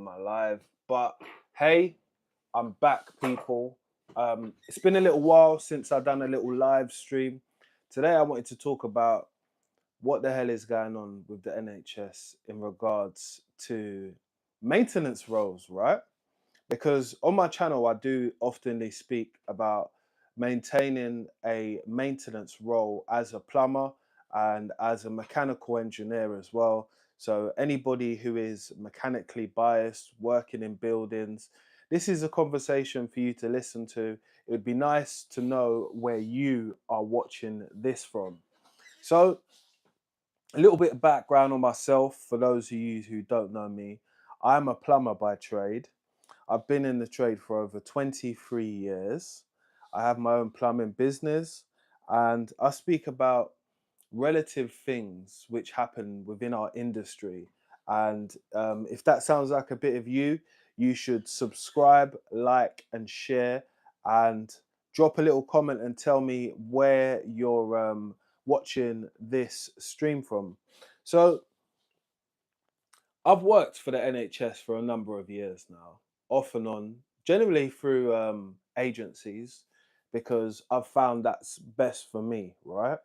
am I live? But hey, I'm back, people. It's been a little while since I've done a little live stream. Today, I wanted to talk about what the hell is going on with the NHS in regards to maintenance roles, right? Because on my channel, I do oftenly speak about maintaining a maintenance role as a plumber and as a mechanical engineer as well. So anybody who is mechanically biased, working in buildings, this is a conversation for you to listen to. It would be nice to know where you are watching this from. So a little bit of background on myself for those of you who don't know me. I'm a plumber by trade. I've been in the trade for over 23 years. I have my own plumbing business and I speak about relative things which happen within our industry. And if that sounds like a bit of you, you should subscribe, like, and share, and drop a little comment and tell me where you're watching this stream from. So, I've worked for the NHS for a number of years now, off and on, generally through agencies, because I've found that's best for me, right?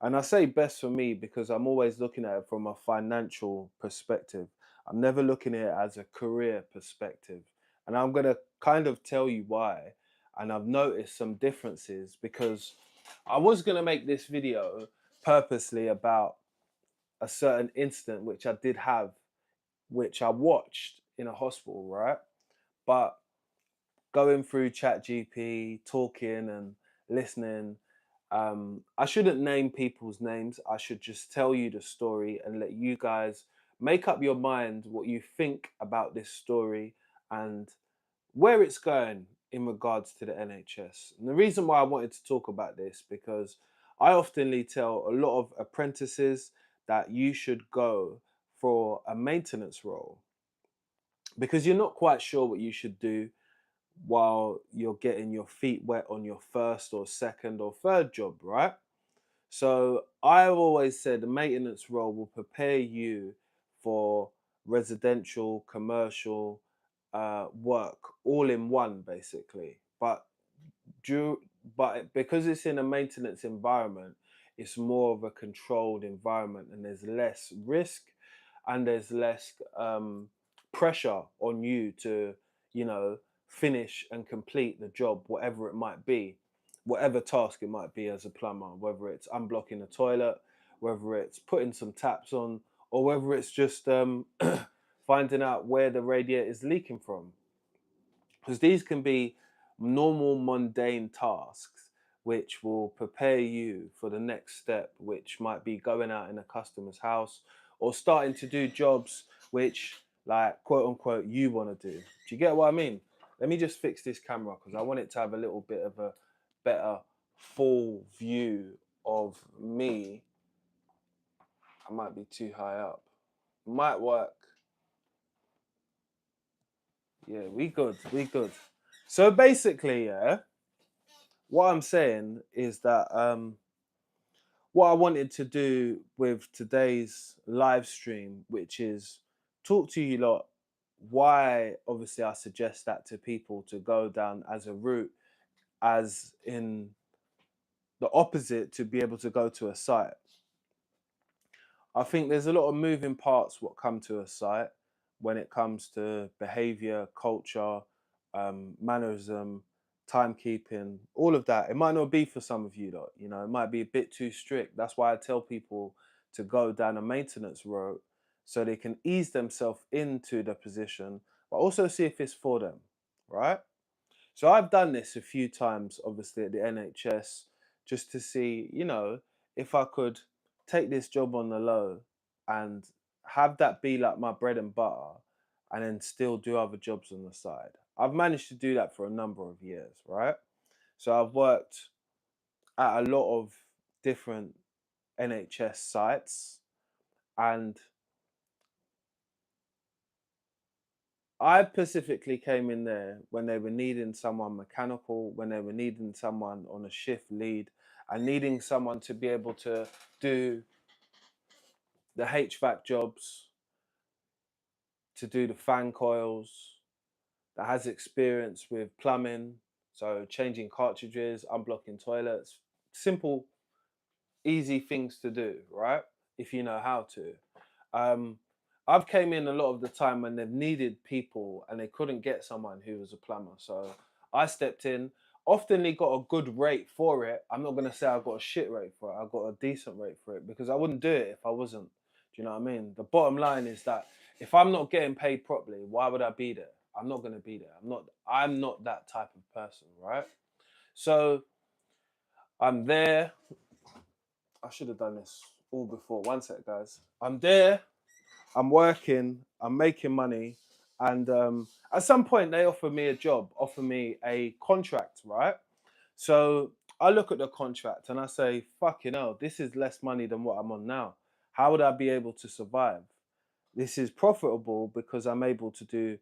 And I say best for me because I'm always looking at it from a financial perspective. I'm never looking at it as a career perspective. And I'm going to kind of tell you why. And I've noticed some differences because I was going to make this video purposely about a certain incident which I did have, which I watched in a hospital, right? But going through ChatGPT, talking and listening, I shouldn't name people's names. I should just tell you the story and let you guys make up your mind what you think about this story and where it's going in regards to the NHS. And the reason why I wanted to talk about this because I oftenly tell a lot of apprentices that you should go for a maintenance role because you're not quite sure what you should do while you're getting your feet wet on your first or second or third job, right? So I've always said the maintenance role will prepare you for residential, commercial work all in one, basically. Due, because it's in a maintenance environment, it's more of a controlled environment, and there's less risk, and there's less pressure on you to, you know, finish and complete the job, whatever it might be, whatever task it might be as a plumber, whether it's unblocking a toilet, whether it's putting some taps on, or whether it's just finding out where the radiator is leaking from. Because these can be normal, mundane tasks which will prepare you for the next step, which might be going out in a customer's house or starting to do jobs which, like, quote unquote, you want to do. Do you get what I mean? Let me just fix this camera because I want it to have a little bit of a better full view of me. I might be too high up. Might work. Yeah, we good. We good. So basically, yeah, what I'm saying is that what I wanted to do with today's live stream, which is talk to you lot, why obviously I suggest that to people to go down as a route, as in the opposite to be able to go to a site. I think there's a lot of moving parts what come to a site when it comes to behavior, culture, mannerism, timekeeping, all of that. It might not be for some of you though, you know, it might be a bit too strict. That's why I tell people to go down a maintenance route so they can ease themselves into the position, but also see if it's for them, right? So I've done this a few times, obviously, at the NHS, just to see, you know, if I could take this job on the low and have that be like my bread and butter and then still do other jobs on the side. I've managed to do that for a number of years, right? So I've worked at a lot of different NHS sites, and I specifically came in there when they were needing someone mechanical, when they were needing someone on a shift lead, and needing someone to be able to do the HVAC jobs, to do the fan coils, that has experience with plumbing, so changing cartridges, unblocking toilets, simple, easy things to do, right? If you know how to. Um, I've came in a lot of the time when they've needed people and they couldn't get someone who was a plumber. So I stepped in, often they got a good rate for it. I'm not going to say I got a shit rate for it. I got a decent rate for it because I wouldn't do it if I wasn't. Do you know what I mean? The bottom line is that if I'm not getting paid properly, why would I be there? I'm not going to be there. I'm not that type of person, right? So I'm there. I should have done this all before. One sec, guys. I'm there. I'm working, I'm making money, and at some point they offer me a job, offer me a contract, right? So I look at the contract and I say, fucking hell, this is less money than what I'm on now. How would I be able to survive? This is profitable because I'm able to do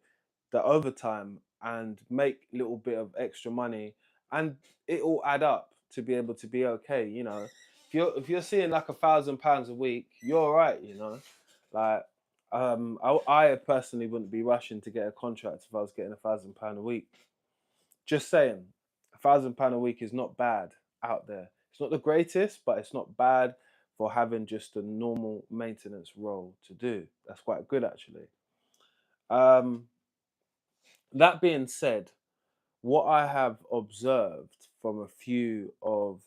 the overtime and make a little bit of extra money, and it all add up to be able to be okay. You know, if you're seeing like £1,000 a week, you're all right. You know, like I personally wouldn't be rushing to get a contract if I was getting £1,000 a week. Just saying, £1,000 a week is not bad out there. It's not the greatest, but it's not bad for having just a normal maintenance role to do. That's quite good actually. Um, that being said, what I have observed from a few of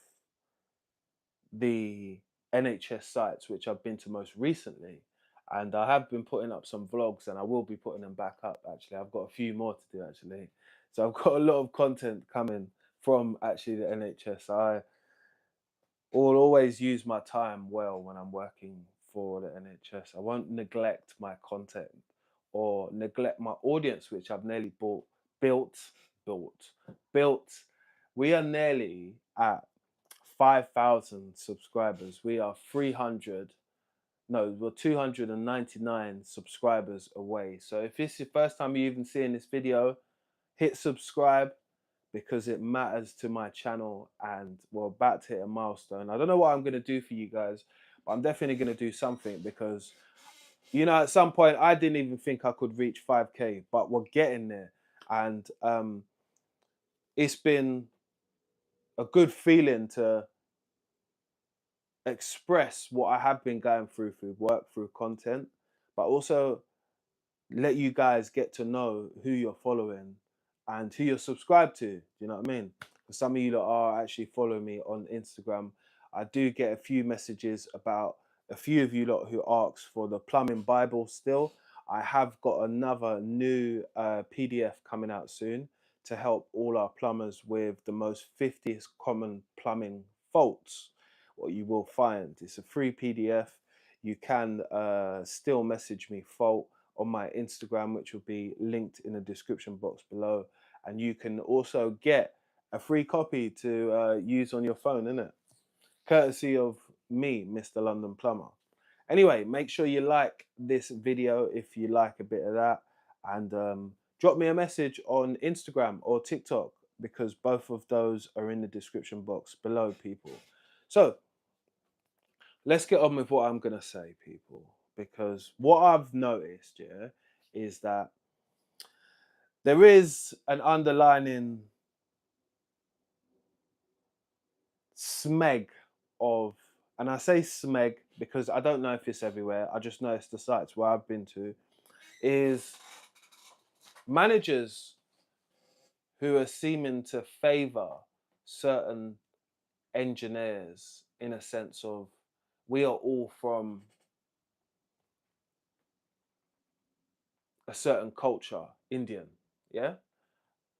the NHS sites which I've been to most recently, and I have been putting up some vlogs and I will be putting them back up actually. I've got a few more to do actually. So I've got a lot of content coming from actually the NHS. I will always use my time well when I'm working for the NHS. I won't neglect my content or neglect my audience, which I've nearly built, built, built. We are nearly at 5,000 subscribers. We are 300, no, we're 299 subscribers away. So if this is your first time you even seeing this video, hit subscribe because it matters to my channel and we're about to hit a milestone. I don't know what I'm going to do for you guys, but I'm definitely going to do something because, you know, at some point I didn't even think I could reach 5K, but we're getting there. And it's been a good feeling to express what I have been going through work, through content, but also let you guys get to know who you're following and who you're subscribed to. Do you know what I mean? For some of you that are actually following me on Instagram, I do get a few messages about a few of you lot who ask for the plumbing Bible still. I have got another new PDF coming out soon to help all our plumbers with the most 50th common plumbing faults. What you will find, it's a free PDF. You can still message me fault on my Instagram, which will be linked in the description box below. And you can also get a free copy to use on your phone, innit? Courtesy of me, Mr. London Plumber. Anyway, make sure you like this video if you like a bit of that. And drop me a message on Instagram or TikTok because both of those are in the description box below, people. So let's get on with what I'm going to say, people. Because what I've noticed, yeah, is that there is an underlining smeg of, and I say smeg because I don't know if it's everywhere, I just know it's the sites where I've been to, is managers who are seeming to favour certain engineers in a sense of we are all from a certain culture, Indian, yeah?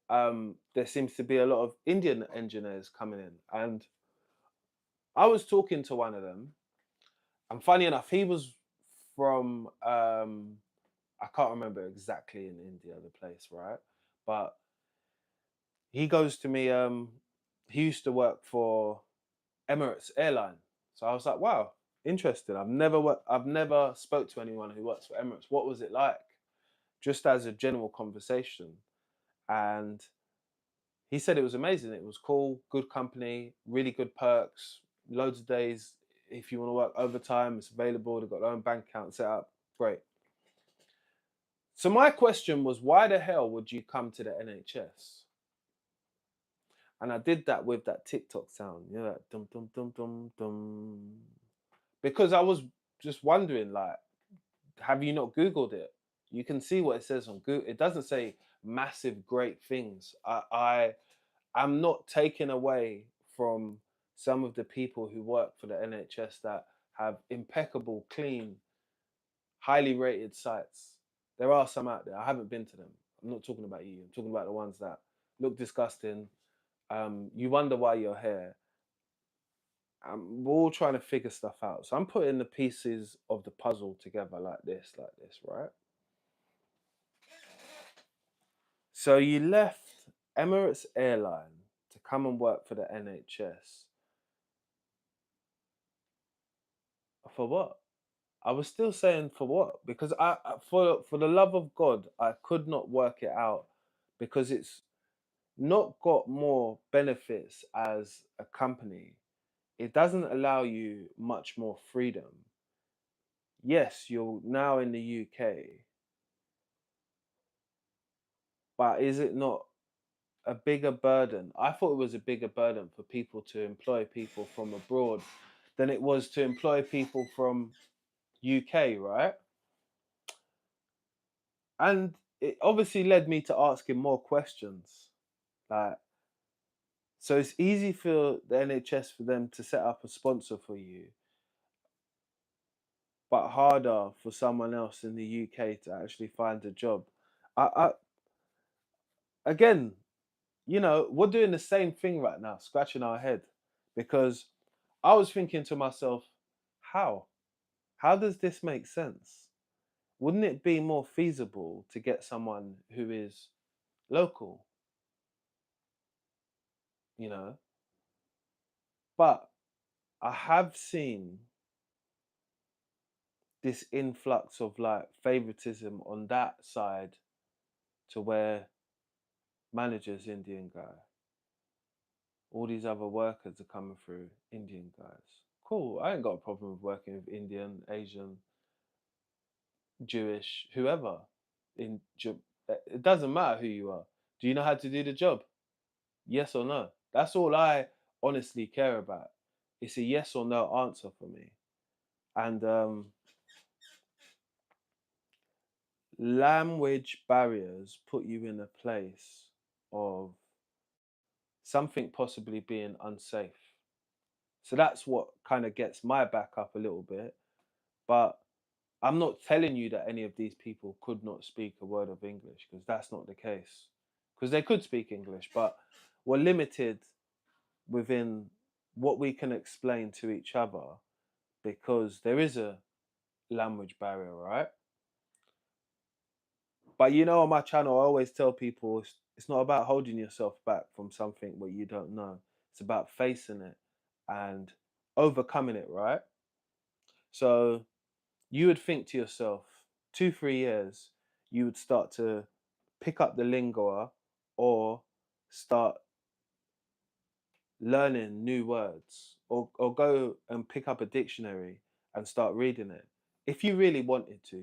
There seems to be a lot of Indian engineers coming in. And I was talking to one of them, and funny enough, he was from, I can't remember exactly in India, the place, right? But he goes to me, he used to work for Emirates Airline. So I was like, wow, interesting. I've never spoke to anyone who works for Emirates. What was it like? Just as a general conversation. And he said it was amazing. It was cool, good company, really good perks, loads of days. If you want to work overtime, it's available. They've got their own bank account set up. Great. So my question was, why the hell would you come to the NHS? And I did that with that TikTok sound, you know, that dum dum dum dum dum. Because I was just wondering, like, have you not Googled it? You can see what it says on Google. It doesn't say massive great things. I'm not taken away from some of the people who work for the NHS that have impeccable, clean, highly rated sites. There are some out there. I haven't been to them. I'm not talking about you. I'm talking about the ones that look disgusting. You wonder why you're here. We're all trying to figure stuff out. So I'm putting the pieces of the puzzle together like this, right? So you left Emirates Airline to come and work for the NHS. For what? I was still saying for what? Because for the love of God, I could not work it out because it's not got more benefits as a company. It doesn't allow you much more freedom. Yes, you're now in the UK, but is it not a bigger burden? I thought it was a bigger burden for people to employ people from abroad than it was to employ people from UK, right? And it obviously led me to asking more questions. Like, so it's easy for the NHS for them to set up a sponsor for you, but harder for someone else in the UK to actually find a job. I again, we're doing the same thing right now, scratching our head, because I was thinking to myself, how? How does this make sense? Wouldn't it be more feasible to get someone who is local, you know? But I have seen this influx of like favoritism on that side to where managers Indian guy, all these other workers are coming through Indian guys. Cool, I ain't got a problem with working with Indian, Asian, Jewish, whoever. It doesn't matter who you are. Do you know how to do the job? Yes or no? That's all I honestly care about. It's a yes or no answer for me. And language barriers put you in a place of something possibly being unsafe. So that's what kind of gets my back up a little bit. But I'm not telling you that any of these people could not speak a word of English, because that's not the case. Because they could speak English, but we're limited within what we can explain to each other because there is a language barrier, right? But on my channel, I always tell people it's not about holding yourself back from something what you don't know. It's about facing it and overcoming it, right? So you would think to yourself, 2, 3 years, you would start to pick up the lingo or start learning new words or go and pick up a dictionary and start reading it. If you really wanted to,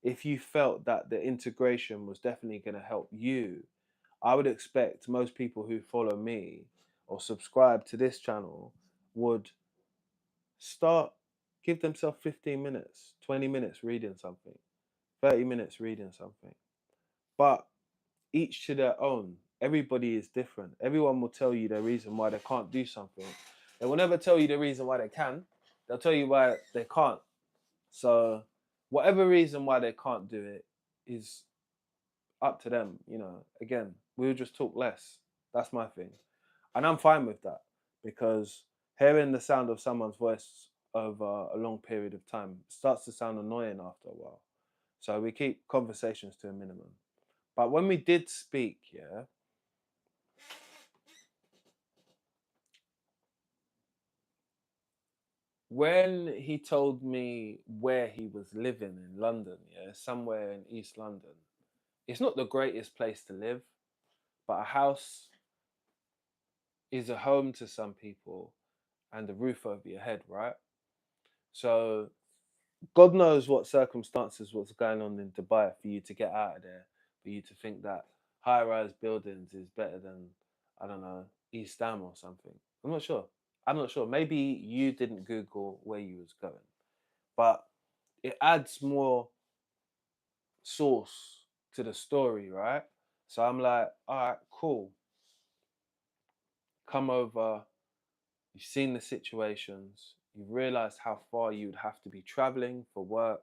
if you felt that the integration was definitely going to help you, I would expect most people who follow me or subscribe to this channel would start, give themselves 15 minutes, 20 minutes reading something, 30 minutes reading something. But each to their own. Everybody is different. Everyone will tell you the reason why they can't do something. They will never tell you the reason why they can. They'll tell you why they can't. So whatever reason why they can't do it is up to them. Again, we'll just talk less. That's my thing. And I'm fine with that, because hearing the sound of someone's voice over a long period of time starts to sound annoying after a while. So we keep conversations to a minimum. But when we did speak, yeah, when he told me where he was living in London, yeah, somewhere in East London, it's not the greatest place to live, but a house is a home to some people and a roof over your head, right? So God knows what circumstances was going on in Dubai for you to get out of there, for you to think that high-rise buildings is better than, I don't know, East Ham or something. I'm not sure. I'm not sure. Maybe you didn't Google where you was going, but it adds more source to the story, right? So I'm like, all right, cool. Come over. You've seen the situations. You've realized how far you would have to be traveling for work.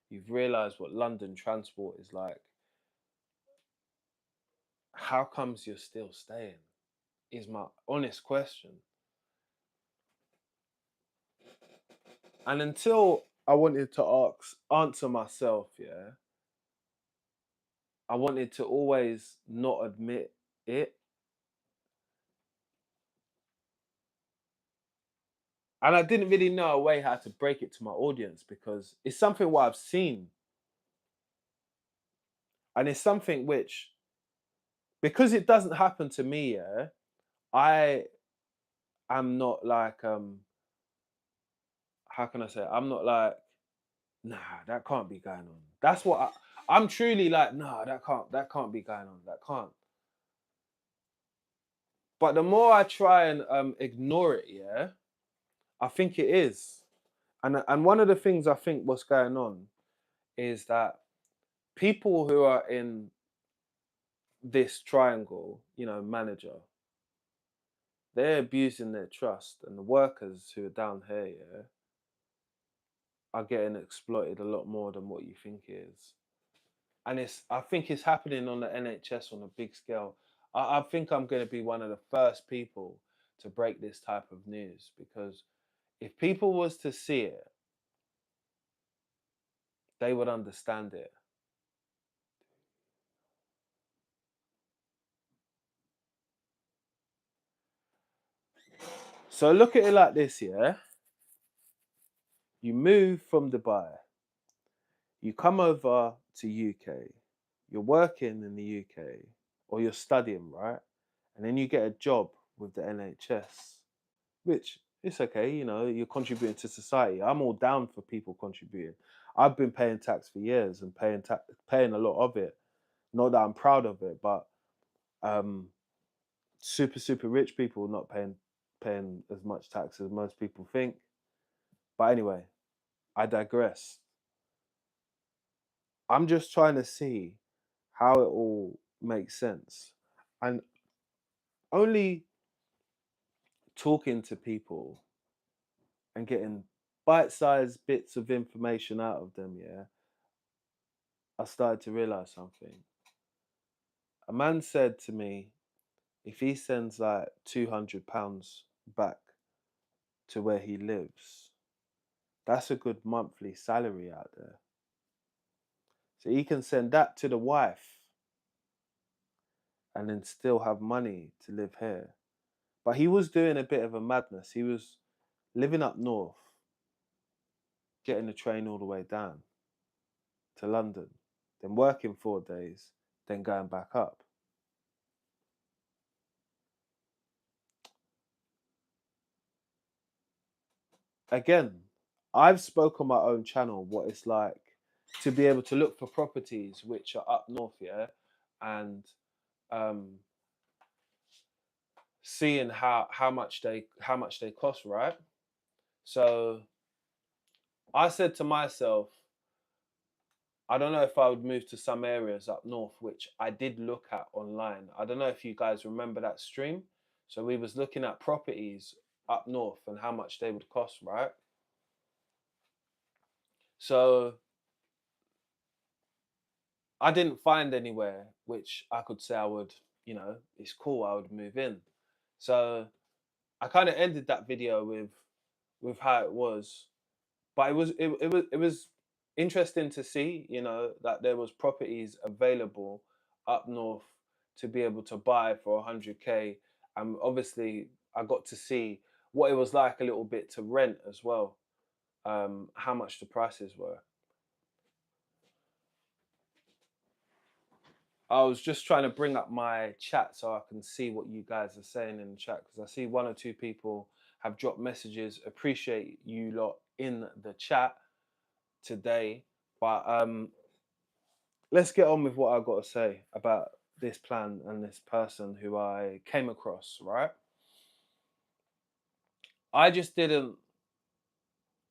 You've realized what London transport is like. How comes you're still staying? Is my honest question. And until I wanted to answer myself, yeah, I wanted to always not admit it. And I didn't really know a way how to break it to my audience because it's something what I've seen. And it's something which, because it doesn't happen to me, yeah, I am not like how can I say it? I'm not like, nah, that can't be going on. That's what I'm truly like, nah, that can't be going on. That can't. But the more I try and ignore it, yeah, I think it is. And one of the things I think what's going on is that people who are in this triangle, manager, they're abusing their trust, and the workers who are down here, yeah, are getting exploited a lot more than what you think it is. And I think it's happening on the NHS on a big scale. I think I'm going to be one of the first people to break this type of news because if people was to see it, they would understand it. So look at it like this, yeah. You move from Dubai, you come over to UK, you're working in the UK, or you're studying, right? And then you get a job with the NHS, which it's okay, you're contributing to society. I'm all down for people contributing. I've been paying tax for years and paying a lot of it. Not that I'm proud of it, but um, super rich people not paying as much tax as most people think. But anyway, I digress. I'm just trying to see how it all makes sense, and only talking to people and getting bite-sized bits of information out of them, yeah, I started to realize something. A man said to me, if he sends like £200 back to where he lives, that's a good monthly salary out there. So he can send that to the wife and then still have money to live here. But he was doing a bit of a madness. He was living up north, getting the train all the way down to London, then working 4 days, then going back up. Again, I've spoke on my own channel what it's like to be able to look for properties which are up north, yeah, and um, seeing how much they cost, right? So I said to myself, I don't know if I would move to some areas up north, which I did look at online. I don't know if you guys remember that stream. So we was looking at properties up north and how much they would cost, right? So I didn't find anywhere which I could say I would, it's cool, I would move in. So I kind of ended that video with how it was, but it was interesting to see, that there was properties available up north to be able to buy for 100k, and obviously I got to see what it was like a little bit to rent as well, how much the prices were. I was just trying to bring up my chat so I can see what you guys are saying in the chat because I see one or two people have dropped messages. Appreciate you lot in the chat. today. But let's get on with what I got to say about this plan and this person who I came across. Right, I just didn't.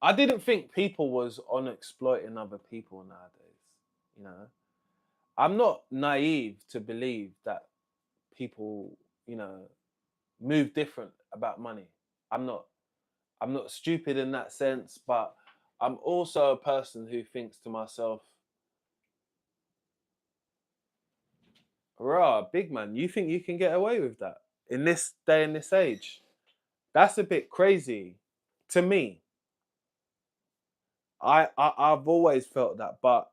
I didn't think people was on exploiting other people nowadays. You know, I'm not naive to believe that people, you know, move different about money. I'm not. I'm not stupid in that sense, but I'm also a person who thinks to myself, "Rah, big man, you think you can get away with that in this day and this age? That's a bit crazy to me." I've always felt that, but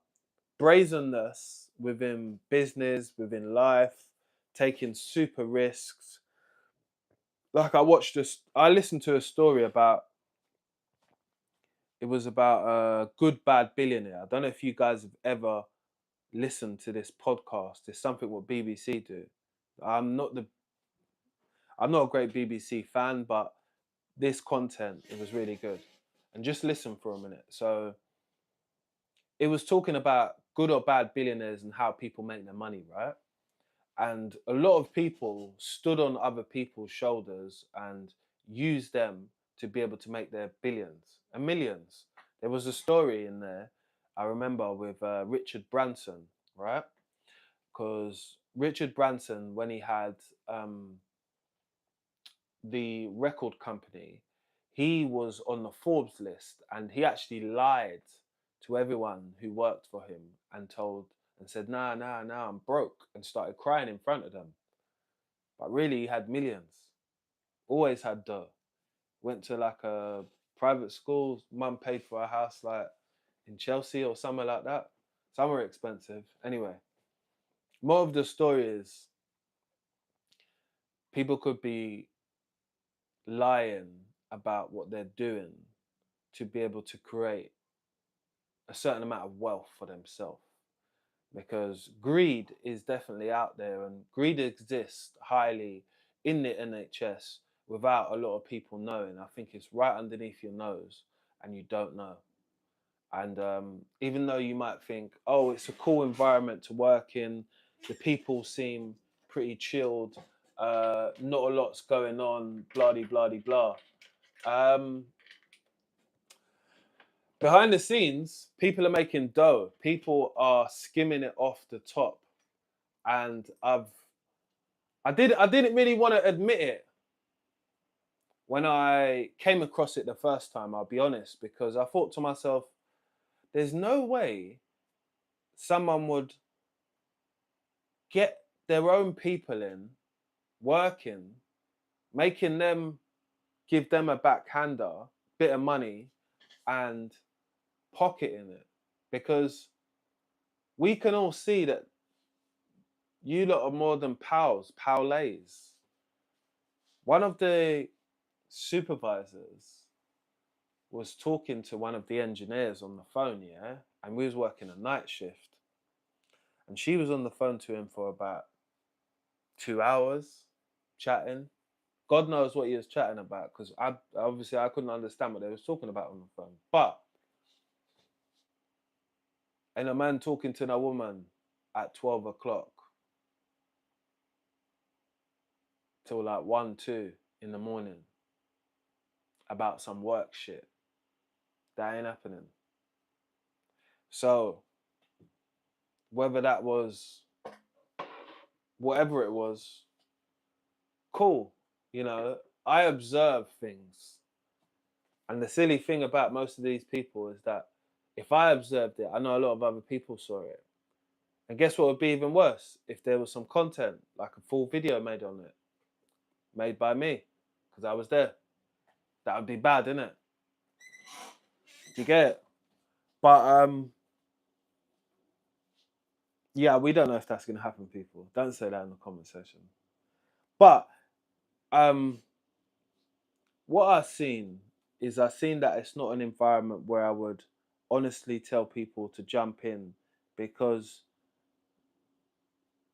brazenness within business, within life, taking super risks. Like I listened to a story about. It was about a good bad billionaire. I don't know if you guys have ever listened to this podcast. It's something what BBC do. I'm not the I'm not a great BBC fan, but this content, it was really good. And just listen for a minute. So it was talking about good or bad billionaires and how people make their money, right? And a lot of people stood on other people's shoulders and used them to be able to make their billions and millions. There was a story in there I remember with Richard Branson, right? Because Richard Branson, when he had the record company, he was on the Forbes list, and he actually lied to everyone who worked for him and told and said, "Nah, nah, nah, I'm broke," and started crying in front of them. But really, he had millions. Always had dough. Went to like a private school. Mum paid for a house like in Chelsea or somewhere like that. Somewhere expensive. Anyway, more of the story is people could be lying about what they're doing to be able to create a certain amount of wealth for themselves, because greed is definitely out there, and greed exists highly in the NHS without a lot of people knowing. I think it's right underneath your nose and you don't know. And even though you might think, oh, it's a cool environment to work in, the people seem pretty chilled, not a lot's going on, blah blah blah. Um, Behind the scenes, people are making dough. People are skimming it off the top, and I didn't really want to admit it when I came across it the first time. I'll be honest, because I thought to myself, "There's no way someone would get their own people in, working, making them give them a backhander, bit of money, and pocketing it," because we can all see that you lot are more than pals. One of the supervisors was talking to one of the engineers on the phone, yeah, and we was working a night shift, and she was on the phone to him for about 2 hours, chatting. God knows what he was chatting about, because I couldn't understand what they was talking about on the phone. But and a man talking to a woman at 12 o'clock till like 1, 2 in the morning about some work shit. That ain't happening. So whether that was whatever it was, cool. You know, I observe things. And the silly thing about most of these people is that if I observed it, I know a lot of other people saw it. And guess what would be even worse? If there was some content, like a full video made on it, made by me, because I was there. That would be bad, innit? You get it? But yeah, we don't know if that's gonna happen, people. Don't say that in the comment section. But um what I've seen that it's not an environment where I would honestly tell people to jump in, because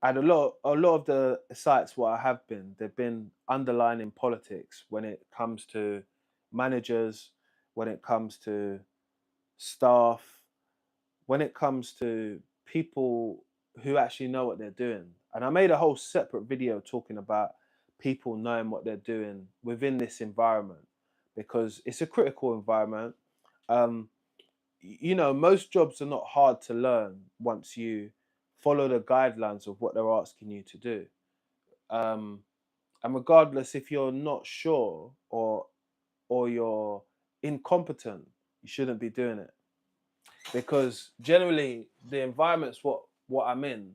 at a lot of the sites where I have been, they've been underlining politics when it comes to managers, when it comes to staff. when it comes to people who actually know what they're doing. And I made a whole separate video talking about people knowing what they're doing within this environment, because it's a critical environment. Um, you know, most jobs are not hard to learn once you follow the guidelines of what they're asking you to do. Um, and regardless if you're not sure or you're incompetent, you shouldn't be doing it, because generally the environment's what I'm in.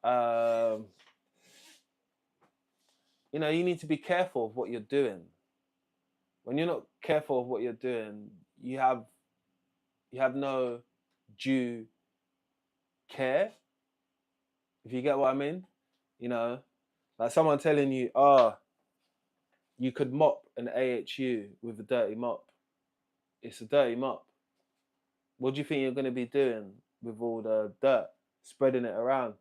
Um, you know, you need to be careful of what you're doing. When you're not careful of what you're doing, you have no due care, if you get what I mean. You know, like someone telling you, oh, you could mop an AHU with a dirty mop. It's a dirty mop. What do you think you're going to be doing with all the dirt, spreading it around?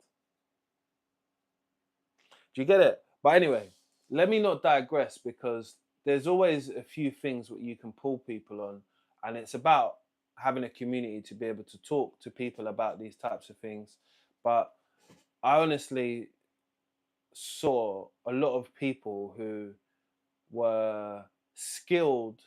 Do you get it? But anyway, let me not digress, because there's always a few things that you can pull people on, and it's about having a community to be able to talk to people about these types of things. But I honestly saw a lot of people who were skilled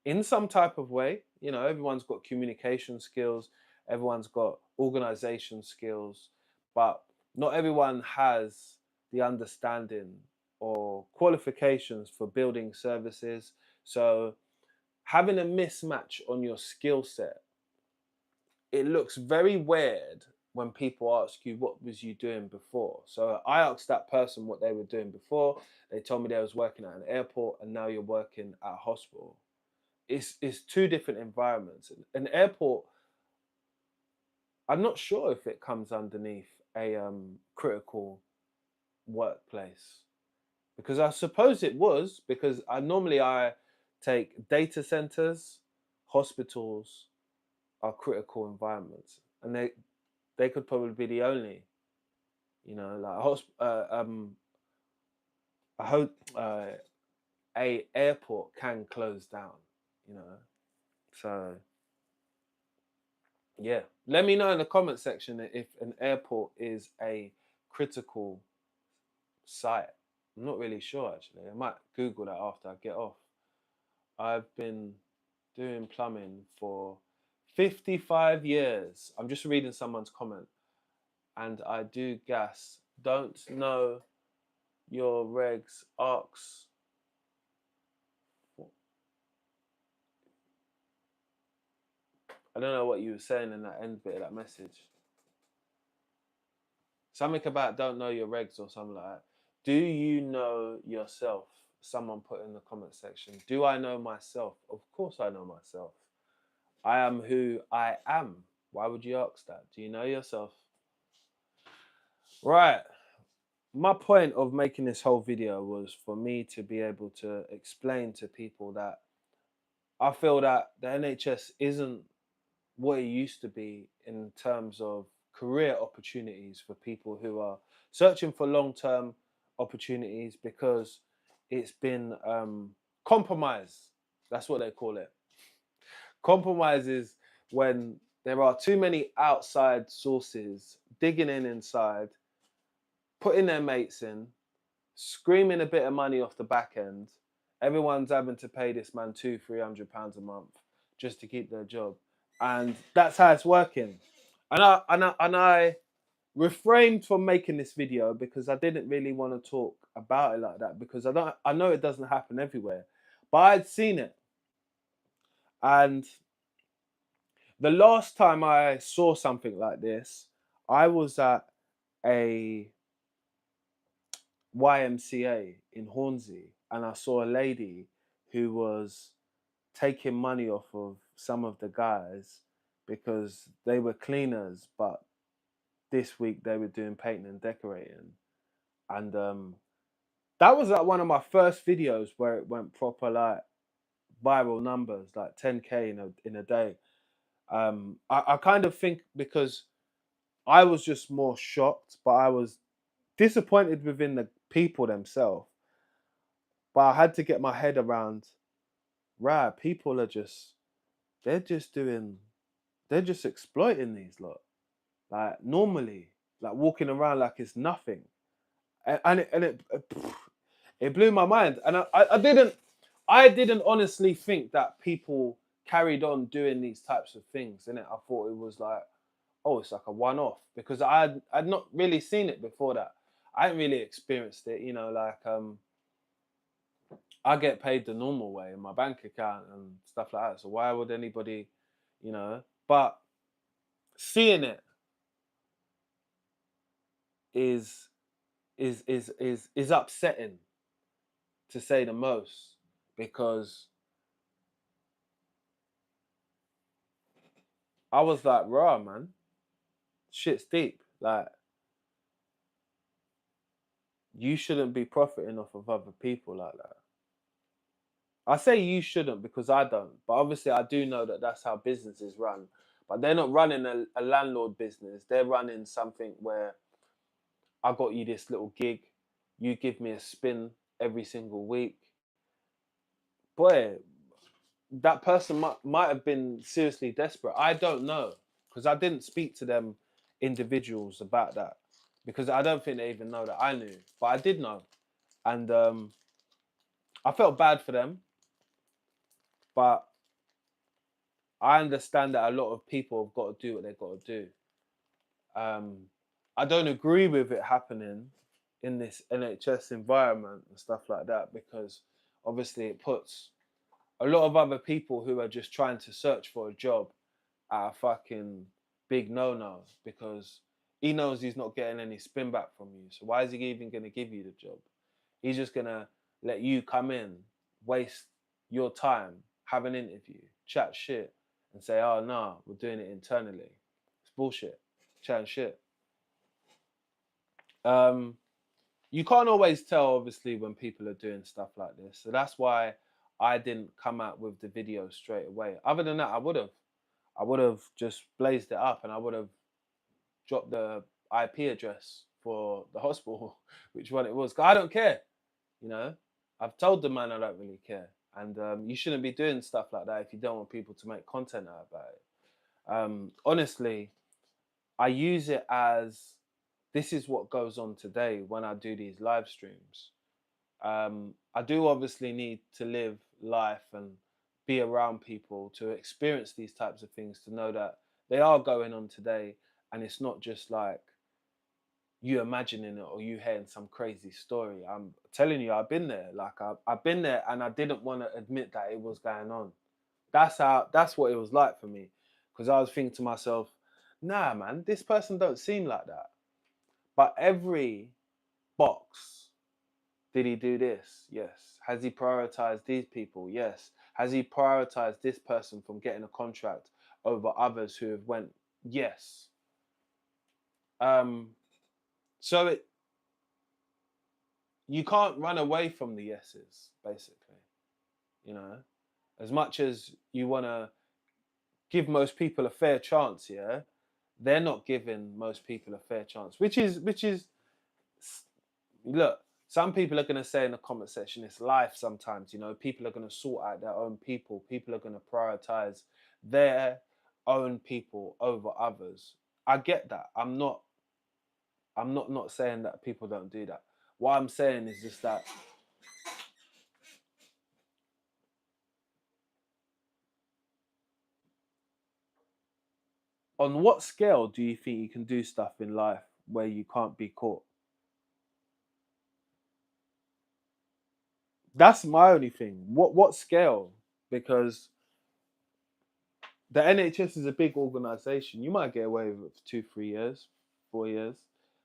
in some type of way. You know, everyone's got communication skills, everyone's got organization skills, but not everyone has the understanding or qualifications for building services. So having a mismatch on your skill set, it looks very weird when people ask you, what was you doing before? So I asked that person what they were doing before. They told me they was working at an airport, and now you're working at a hospital. It's two different environments. An airport, I'm not sure if it comes underneath a critical workplace, because I suppose it was, because I take data centers, hospitals are critical environments, and they could probably be the only, you know, like I hope a airport can close down, you know. So yeah, let me know in the comment section if an airport is a critical site. I'm not really sure, actually. I might Google that after I get off. I've been doing plumbing for 55 years. I'm just reading someone's comment. And I do gas. Don't know your regs. Arcs. I don't know what you were saying in that end bit of that message. Something about don't know your regs or something like that. Do you know yourself? Someone put in the comment section. Do I know myself? Of course I know myself. I am who I am. Why would you ask that? Do you know yourself? Right. My point of making this whole video was for me to be able to explain to people that I feel that the NHS isn't what it used to be in terms of career opportunities for people who are searching for long-term opportunities, because it's been compromised. That's what they call it. Compromise is when there are too many outside sources digging in inside, putting their mates in, screaming a bit of money off the back end. Everyone's having to pay this man £200-300 a month just to keep their job, and that's how it's working. And I refrained from making this video because I didn't really want to talk about it like that, because I know it doesn't happen everywhere, but I'd seen it. And the last time I saw something like this, I was at a YMCA in Hornsey, and I saw a lady who was taking money off of some of the guys because they were cleaners, but this week they were doing painting and decorating. And that was like one of my first videos where it went proper like viral numbers, like 10K in a day. I kind of think because I was just more shocked, but I was disappointed within the people themselves. But I had to get my head around, right, people are they're just doing they're just exploiting these lot. Like normally, like walking around like it's nothing. And it blew my mind. And I didn't honestly think that people carried on doing these types of things, innit? I thought it was like, oh, it's like a one-off, because I'd not really seen it before that. I hadn't really experienced it, like I get paid the normal way in my bank account and stuff like that. So why would anybody, you know? But seeing it is is upsetting, to say the most, because I was like, raw man, shit's deep. Like, you shouldn't be profiting off of other people like that. I say you shouldn't because I don't, but obviously I do know that that's how businesses run. But they're not running a landlord business. They're running something where I got you this little gig, you give me a spin every single week. Boy, that person might have been seriously desperate. I don't know, because I didn't speak to them individuals about that, because I don't think they even know that I knew, but I did know. And I felt bad for them, but I understand that a lot of people have got to do what they've got to do. Um, I don't agree with it happening in this NHS environment and stuff like that, because obviously it puts a lot of other people who are just trying to search for a job at a fucking big no-no, because he knows he's not getting any spin back from you. So why is he even going to give you the job? He's just going to let you come in, waste your time, have an interview, chat shit, and say, oh, no, we're doing it internally. It's bullshit. Chatting shit. Um, you can't always tell, obviously, when people are doing stuff like this. So that's why I didn't come out with the video straight away. Other than that, I would have. I would have just blazed it up, and I would have dropped the IP address for the hospital, which one it was. 'Cause I don't care, you know. I've told the man I don't really care, and you shouldn't be doing stuff like that if you don't want people to make content out about it. Honestly, I use it as, this is what goes on today when I do these live streams. I do obviously need to live life and be around people to experience these types of things, to know that they are going on today, and it's not just like you imagining it or you hearing some crazy story. I'm telling you, I've been there. Like I've been there, and I didn't want to admit that it was going on. That's what it was like for me, because I was thinking to myself, nah, man, this person don't seem like that. But every box, did he do this? Yes. Has he prioritized these people? Yes. Has he prioritized this person from getting a contract over others who have went? Yes. Um, so you can't run away from the yeses, basically. You know, as much as you want to give most people a fair chance, yeah, they're not giving most people a fair chance, which is look, some people are going to say in the comment section, it's life sometimes, people are going to sort out their own people. People are going to prioritize their own people over others. I get that. I'm not saying that people don't do that. What I'm saying is just that on what scale do you think you can do stuff in life where you can't be caught? That's my only thing. What scale? Because the NHS is a big organization. You might get away with it for 2, 3 years, 4 years,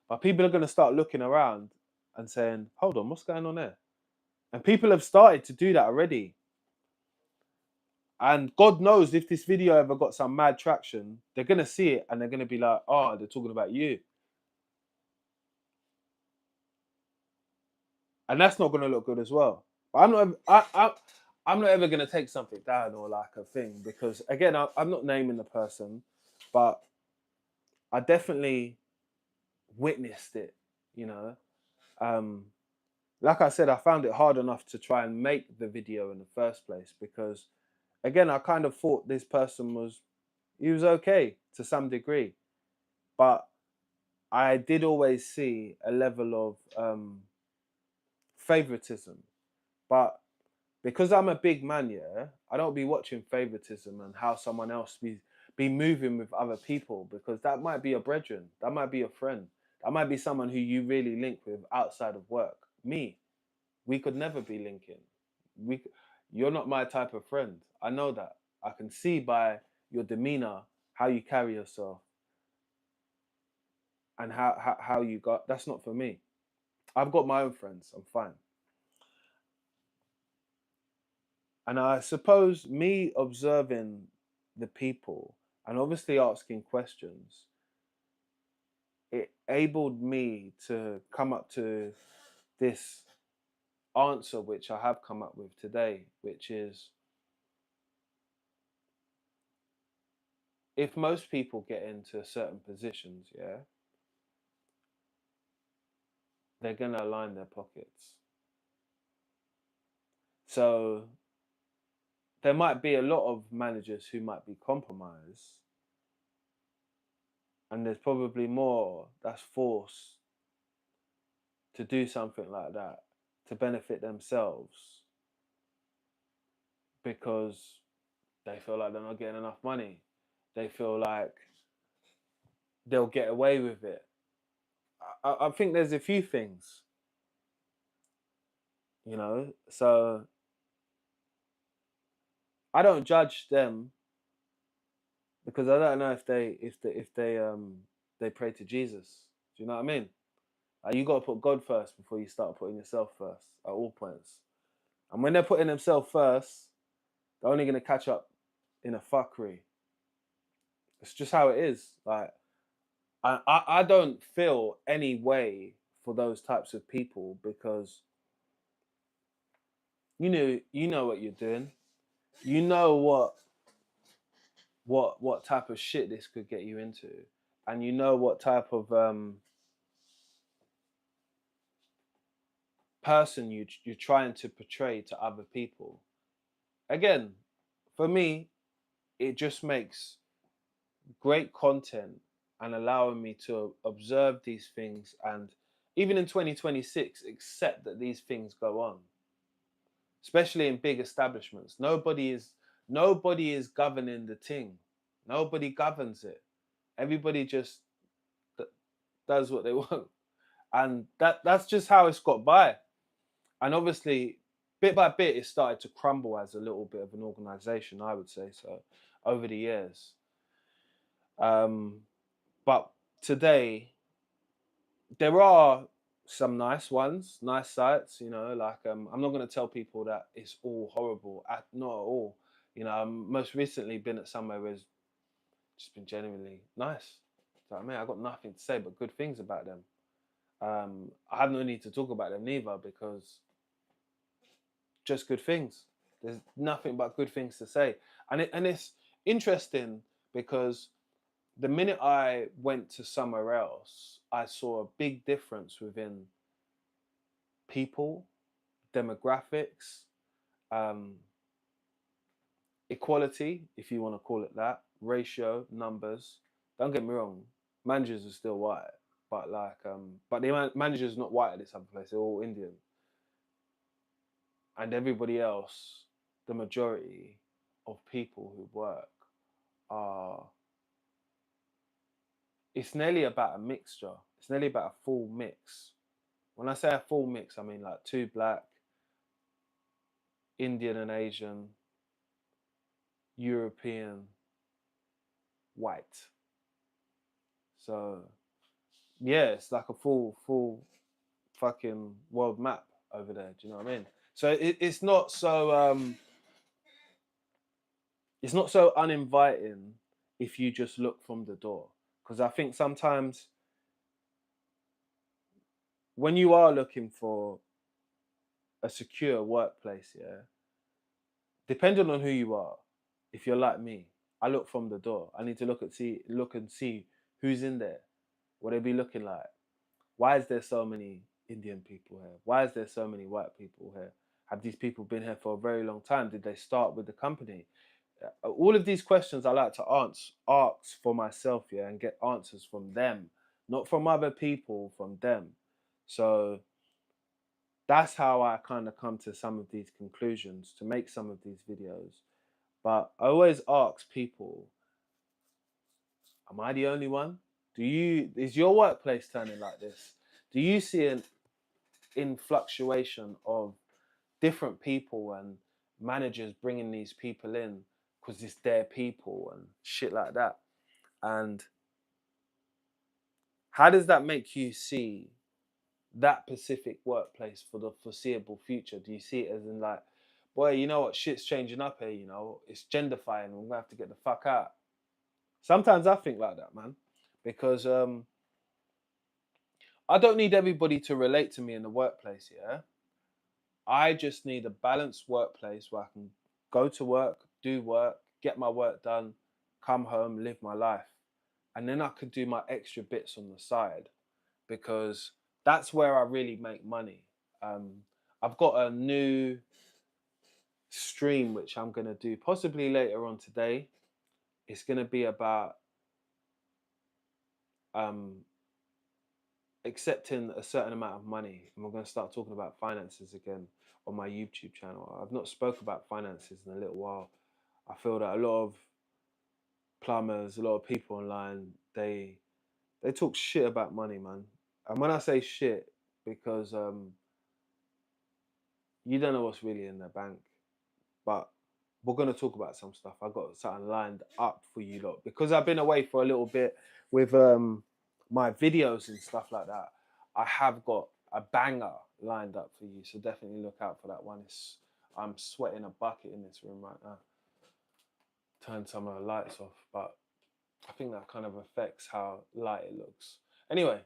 but people are going to start looking around and saying, "Hold on, what's going on there?" And people have started to do that already. And God knows if this video ever got some mad traction, they're going to see it and they're going to be like, "Oh, they're talking about you," and that's not going to look good as well. But I'm not ever going to take something down or like a thing, because again, I'm not naming the person, but I definitely witnessed it. You know, um, like I said, I found it hard enough to try and make the video in the first place, because again, I kind of thought this person was, he was okay to some degree, but I did always see a level of favoritism. But because I'm a big man, yeah, I don't be watching favoritism and how someone else be moving with other people, because that might be a brethren, that might be a friend, that might be someone who you really link with outside of work. Me, we could never be linking. We, you're not my type of friend. I know that. I can see by your demeanor, how you carry yourself, and how you got. That's not for me. I've got my own friends. I'm fine. And I suppose me observing the people and obviously asking questions, it enabled me to come up to this answer, which I have come up with today, which is, if most people get into certain positions, yeah, they're going to align their pockets. So there might be a lot of managers who might be compromised, and there's probably more that's forced to do something like that to benefit themselves because they feel like they're not getting enough money. They feel like they'll get away with it. I think there's a few things, you know. So I don't judge them because I don't know if they pray to Jesus. Do you know what I mean? You got to put God first before you start putting yourself first at all points. And when they're putting themselves first, they're only going to catch up in a fuckery. It's just how it is. Like I don't feel any way for those types of people because you know what you're doing. You know what type of shit this could get you into, and you know what type of person you're trying to portray to other people. Again, for me, it just makes great content and allowing me to observe these things, and even in 2026 accept that these things go on, especially in big establishments. Nobody is governing the thing. Nobody governs it. Everybody just does what they want, and that's just how it's got by. And obviously, bit by bit, it started to crumble as a little bit of an organization, I would say so, over the years. But today, there are some nice ones, nice sites. Like I'm not going to tell people that it's all horrible. Not at all. Most recently been at somewhere where it's just been genuinely nice. So I mean, I got nothing to say but good things about them. I have no need to talk about them neither because just good things. There's nothing but good things to say, and it's interesting because the minute I went to somewhere else, I saw a big difference within people, demographics, um, equality, if you want to call it that, ratio, numbers. Don't get me wrong, managers are still white, but but the managers not white at this other place; they're all Indian, and everybody else, the majority of people who work are. It's nearly about a mixture. It's nearly about a full mix. When I say a full mix, I mean like two black, Indian and Asian, European, white. So yeah, it's like a full fucking world map over there. Do you know what I mean? So it's not so uninviting if you just look from the door. Because I think sometimes when you are looking for a secure workplace, yeah, depending on who you are, if you're like me, I look from the door. I need to look and see who's in there, what they be looking like. Why is there so many Indian people here? Why is there so many white people here? Have these people been here for a very long time? Did they start with the company? All of these questions I like to ask for myself, yeah, and get answers from them, not from other people, from them. So that's how I kind of come to some of these conclusions to make some of these videos. But I always ask people, am I the only one? Is your workplace turning like this? Do you see an influctuation of different people and managers bringing these people in because it's their people and shit like that? And how does that make you see that specific workplace for the foreseeable future? Do you see it as in like, boy, you know what, shit's changing up here, you know, it's genderfying, we're gonna have to get the fuck out. Sometimes I think like that, man, because I don't need everybody to relate to me in the workplace, yeah. I just need a balanced workplace where I can go to work, do work, get my work done, come home, live my life. And then I could do my extra bits on the side because that's where I really make money. Um, I've got a new stream which I'm going to do possibly later on today. It's going to be about um, accepting a certain amount of money, and we're going to start talking about finances again on my YouTube channel. I've not spoke about finances in a little while. I feel that a lot of plumbers, a lot of people online, they talk shit about money, man. And when I say shit, because you don't know what's really in their bank. But we're gonna talk about some stuff. I got something lined up for you lot because I've been away for a little bit with my videos and stuff like that. I have got a banger lined up for you, so definitely look out for that one. I'm sweating a bucket in this room right now. Turn some of the lights off, but I think that kind of affects how light it looks. Anyway,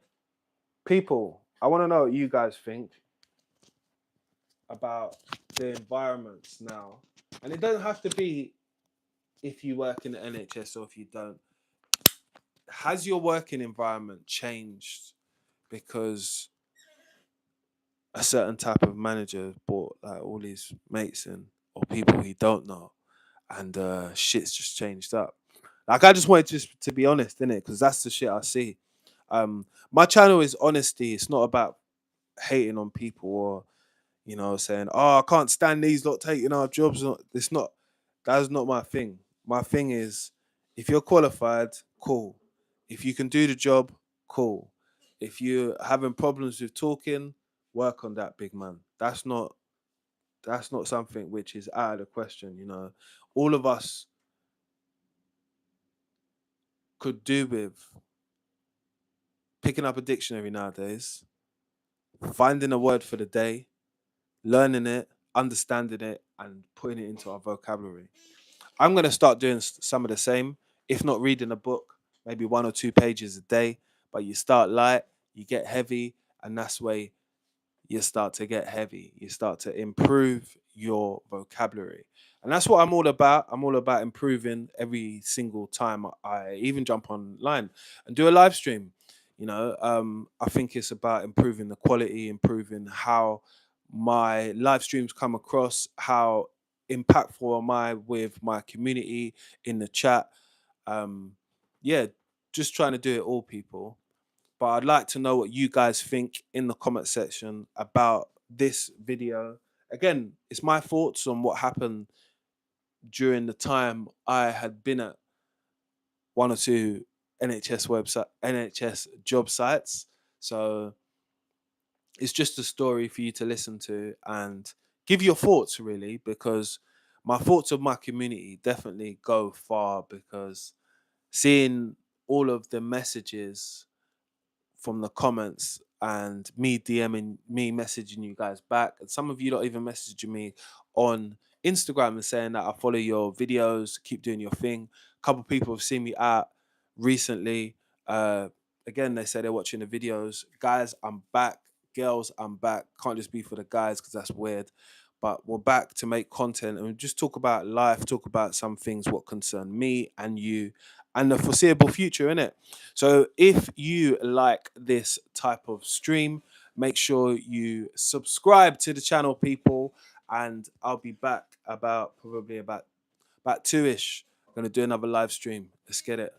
people, I want to know what you guys think about the environments now. And it doesn't have to be if you work in the NHS or if you don't. Has your working environment changed because a certain type of manager brought like all his mates in or people he don't know and shit's just changed up? Like I just wanted to be honest in it because that's the shit I see. My channel is honesty. It's not about hating on people or saying, "Oh, I can't stand these lot taking our jobs." It's not. That's not my thing. My thing is, if you're qualified, cool. If you can do the job, cool. If you're having problems with talking, work on that, big man. That's not something which is out of the question. All of us could do with picking up a dictionary nowadays, finding a word for the day, learning it, understanding it, and putting it into our vocabulary. I'm going to start doing some of the same, if not reading a book, maybe 1 or 2 pages a day. But you start light, you get heavy, and that's where you start to get heavy. You start to improve your vocabulary. And that's what I'm all about. I'm all about improving every single time I even jump online and do a live stream. I think it's about improving the quality, improving how my live streams come across, how impactful am I with my community in the chat. Um, yeah, just trying to do it all, people. But I'd like to know what you guys think in the comment section about this video. Again, it's my thoughts on what happened during the time I had been at 1 or 2 NHS job sites. So it's just a story for you to listen to and give your thoughts, really, because my thoughts of my community definitely go far, because seeing all of the messages from the comments and me DMing me, messaging you guys back, and some of you not even messaging me on Instagram and saying that I follow your videos, keep doing your thing. A couple of people have seen me out recently. uh Again, they say they're watching the videos. Guys, I'm back. Girls, I'm back. Can't just be for the guys because that's weird. But we're back to make content and just talk about life, talk about some things what concern me and you and the foreseeable future, innit? So if you like this type of stream, make sure you subscribe to the channel, people, and I'll be back about probably about about 2-ish. Gonna do another live stream. Let's get it.